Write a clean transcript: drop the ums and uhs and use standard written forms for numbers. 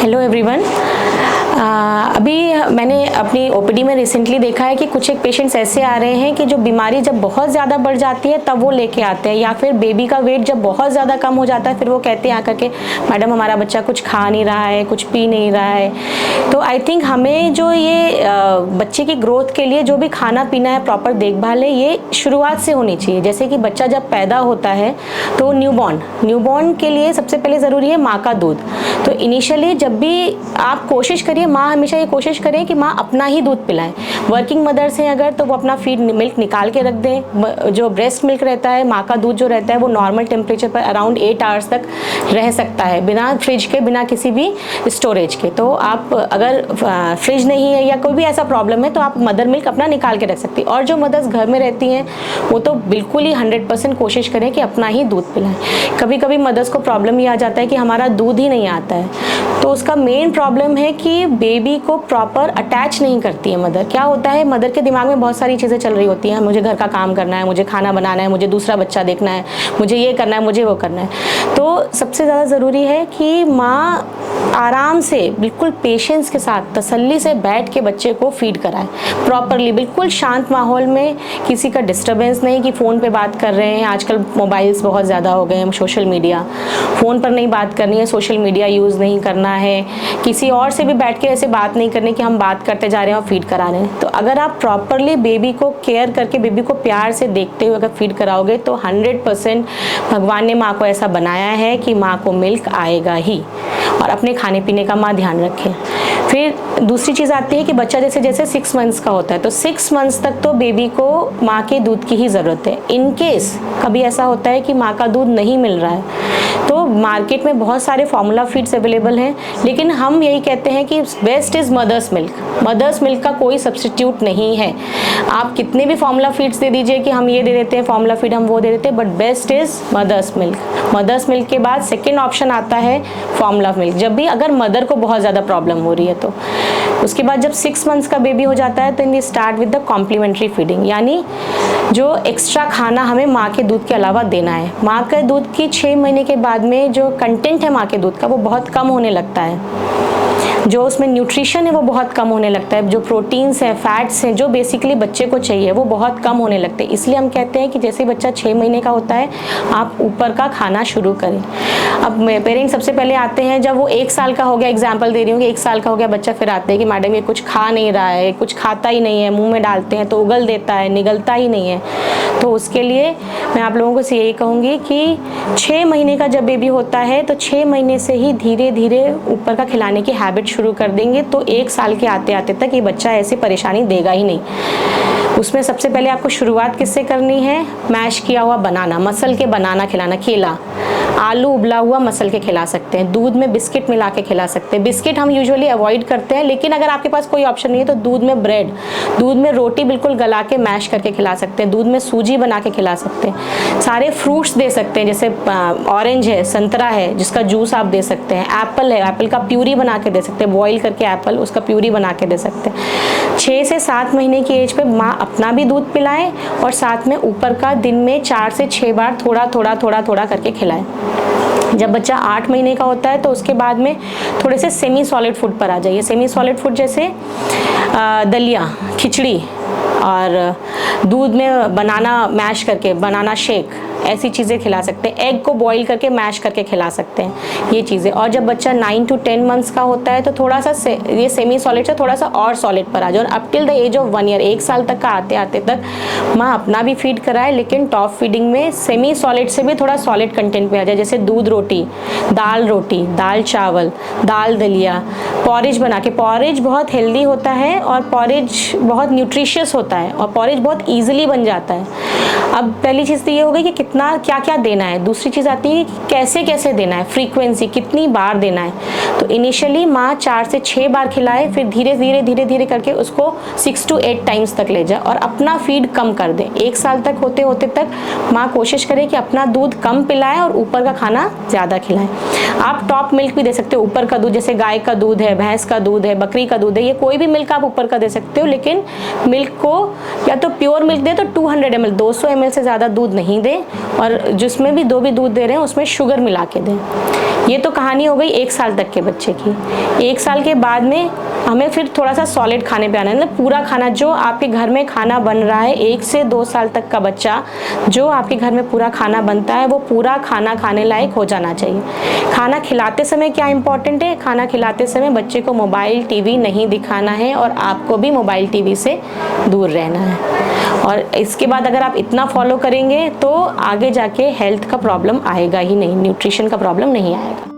Hello everyone. अभी मैंने अपनी ओपीडी में रिसेंटली देखा है कि कुछ एक पेशेंट्स ऐसे आ रहे हैं कि जो बीमारी जब बहुत ज़्यादा बढ़ जाती है तब वो लेके आते हैं, या फिर बेबी का वेट जब बहुत ज़्यादा कम हो जाता है फिर वो कहते हैं आकर के मैडम हमारा बच्चा कुछ खा नहीं रहा है, कुछ पी नहीं रहा है। तो आई थिंक हमें जो ये बच्चे की ग्रोथ के लिए जो भी खाना पीना है, प्रॉपर देखभाल है, ये शुरुआत से होनी चाहिए। जैसे कि बच्चा जब पैदा होता है तो न्यूबॉर्न के लिए सबसे पहले ज़रूरी है माँ का दूध। तो इनिशियली जब भी आप कोशिश करिए, माँ हमेशा ये कोशिश करें कि माँ अपना ही दूध पिलाएं। वर्किंग मदर्स हैं अगर, तो वो अपना फीड मिल्क निकाल के रख दें। जो ब्रेस्ट मिल्क रहता है, माँ का दूध जो रहता है, वो नॉर्मल टेम्परेचर पर अराउंड 8 आवर्स तक रह सकता है, बिना फ्रिज के, बिना किसी भी स्टोरेज के। तो आप अगर फ्रिज नहीं है या कोई भी ऐसा प्रॉब्लम है तो आप मदर मिल्क अपना निकाल के रख सकती है। और जो मदर्स घर में रहती हैं वो तो बिल्कुल ही 100% कोशिश करें कि अपना ही दूध पिलाएं। कभी कभी मदर्स को प्रॉब्लम ये आ जाता है कि हमारा दूध ही नहीं आता है, तो उसका मेन प्रॉब्लम है कि बेबी को प्रॉपर अटैच नहीं करती है मदर। क्या होता है, मदर के दिमाग में बहुत सारी चीज़ें चल रही होती हैं, मुझे घर का काम करना है, मुझे खाना बनाना है, मुझे दूसरा बच्चा देखना है, मुझे ये करना है, मुझे वो करना है। तो सबसे ज़्यादा ज़रूरी है कि माँ आराम से, बिल्कुल पेशेंस के साथ, तसल्ली से बैठ के बच्चे को फीड कराए प्रॉपरली, बिल्कुल शांत माहौल में, किसी का डिस्टर्बेंस नहीं कि फ़ोन पे बात कर रहे हैं। आजकल मोबाइल्स बहुत ज़्यादा हो गए हैं, सोशल मीडिया, फ़ोन पर नहीं बात करनी है, सोशल मीडिया यूज़ नहीं करना है, किसी और से भी बैठ के ऐसे बात नहीं करनी कि हम बात करते जा रहे हैं और फीड करा रहे हैं। तो अगर आप प्रॉपरली बेबी को केयर करके, बेबी को प्यार से देखते हुए अगर फीड कराओगे तो 100% भगवान ने माँ को ऐसा बनाया है कि माँ को मिल्क आएगा ही। और अपने खाने पीने का माँ ध्यान रखें। फिर दूसरी चीज़ आती है कि बच्चा जैसे जैसे 6 मंथ्स का होता है तो 6 मंथ्स तक तो बेबी को माँ के दूध की ही ज़रूरत है। इन केस कभी ऐसा होता है कि माँ का दूध नहीं मिल रहा है तो मार्केट में बहुत सारे फार्मूला फीड्स अवेलेबल हैं, लेकिन हम यही कहते हैं कि best is mother's milk. Mother's milk का कोई सब्स्टिट्यूट नहीं है। आप कितने भी फार्मूला फीड्स दे दीजिए कि हम ये दे देते हैं फार्मूला फीड, हम वो दे देते हैं, but best is mother's milk. Mother's milk के बाद सेकेंड ऑप्शन आता है फार्मूला मिल्क, जब भी अगर मदर को बहुत ज़्यादा प्रॉब्लम हो रही है तो। उसके बाद जब 6 मंथ्स का बेबी हो जाता है तो we start with the complementary feeding, यानी जो एक्स्ट्रा खाना हमें माँ के दूध के अलावा देना है। माँ के दूध की 6 महीने के बाद में जो कंटेंट है माँ के दूध का वो बहुत कम होने लगता है, जो उसमें न्यूट्रिशन है वो बहुत कम होने लगता है, जो प्रोटीन्स हैं, फैट्स हैं, जो बेसिकली बच्चे को चाहिए वो बहुत कम होने लगते हैं। इसलिए हम कहते हैं कि जैसे बच्चा 6 महीने का होता है आप ऊपर का खाना शुरू करें। अब पेरेंट्स सबसे पहले आते हैं जब वो 1 साल का हो गया, एग्जाम्पल दे रही हूँ कि 1 साल का हो गया बच्चा, फिर आते हैं कि मैडम ये कुछ खा नहीं रहा है, कुछ खाता ही नहीं है, मुँह में डालते हैं तो उगल देता है, निगलता ही नहीं है। तो उसके लिए मैं आप लोगों को यही कहूँगी कि 6 महीने का जब बेबी होता है तो 6 महीने से ही धीरे धीरे ऊपर का खिलाने की हैबिट शुरू कर देंगे तो 1 साल के आते आते तक ये बच्चा ऐसी परेशानी देगा ही नहीं। उसमें सबसे पहले आपको शुरुआत किससे करनी है, मैश किया हुआ बनाना, मसल के बनाना खिलाना, केला, आलू उबला हुआ मसल के खिला सकते हैं, दूध में बिस्किट मिला के खिला सकते हैं। बिस्किट हम यूजुअली अवॉइड करते हैं, लेकिन अगर आपके पास कोई ऑप्शन नहीं है तो दूध में ब्रेड, दूध में रोटी बिल्कुल गला के मैश करके खिला सकते हैं, दूध में सूजी बना के खिला सकते हैं। सारे फ्रूट्स दे सकते हैं, जैसे ऑरेंज है, संतरा है जिसका जूस आप दे सकते हैं, एप्पल है, एप्पल का प्यूरी बना के दे सकते हैं, बॉईल करके एप्पल उसका प्यूरी बना के दे सकते हैं। 6 से 7 महीने की एज पे माँ अपना भी दूध पिलाएं और साथ में ऊपर का दिन में 4 से 6 बार थोड़ा थोड़ा करके खिलाएं। जब बच्चा 8 महीने का होता है तो उसके बाद में थोड़े से सेमी सॉलिड फूड पर आ जाइए। सेमी सॉलिड फूड जैसे दलिया, खिचड़ी और दूध में बनाना मैश करके, बनाना शेक, ऐसी चीज़ें खिला सकते हैं। एग को बॉईल करके मैश करके खिला सकते हैं, ये चीज़ें। और जब बच्चा 9 to 10 मंथ्स का होता है तो थोड़ा सा ये सेमी सॉलिड से थोड़ा सा और सॉलिड पर आ जाए, और up till the age of 1 year, 1 साल तक का आते आते तक माँ अपना भी फीड कराए, लेकिन टॉप फीडिंग में सेमी सॉलिड से भी थोड़ा सॉलिड कंटेंट पे आ जाए, जैसे दूध रोटी, दाल चावल, दाल दलिया, पॉरेज बना के। पॉरेज बहुत हेल्दी होता है और पॉरेज बहुत न्यूट्रिशियस होता है और पॉरेज बहुत ईजिली बन जाता है। अब पहली चीज़ तो ये हो गई कि कितना क्या क्या देना है, दूसरी चीज़ आती है कि कैसे कैसे देना है, फ्रीक्वेंसी कितनी बार देना है। तो इनिशियली माँ 4 से 6 बार खिलाए, फिर धीरे धीरे करके उसको 6 to 8 टाइम्स तक ले जाए और अपना फीड कम कर दे। 1 साल तक होते होते तक माँ कोशिश करे कि अपना दूध कम पिलाए और ऊपर का खाना ज़्यादा खिलाए। आप टॉप मिल्क भी दे सकते हो, ऊपर का दूध, जैसे गाय का दूध है, भैंस का दूध है, बकरी का दूध है, ये कोई भी मिल्क आप ऊपर का दे सकते हो, लेकिन मिल्क को या तो प्योर मिल्क दे तो 200 ml, 200 ml से ज़्यादा दूध नहीं दे। और जिसमें भी दूध दे रहे हैं उसमें शुगर मिला के दें। ये तो कहानी हो गई 1 साल तक के बच्चे की। 1 साल के बाद में हमें फिर थोड़ा सा सॉलिड खाने पे आना है, मतलब पूरा खाना जो आपके घर में खाना बन रहा है। 1 से 2 साल तक का बच्चा जो आपके घर में पूरा खाना बनता है वो पूरा खाना खाने लायक हो जाना चाहिए। खाना खिलाते समय क्या इंपॉर्टेंट है, खाना खिलाते समय बच्चे को मोबाइल टीवी नहीं दिखाना है और आपको भी मोबाइल टीवी से दूर रहना है। और इसके बाद अगर आप इतना फॉलो करेंगे तो आगे जाके हेल्थ का प्रॉब्लम आएगा ही नहीं, न्यूट्रिशन का प्रॉब्लम नहीं आएगा।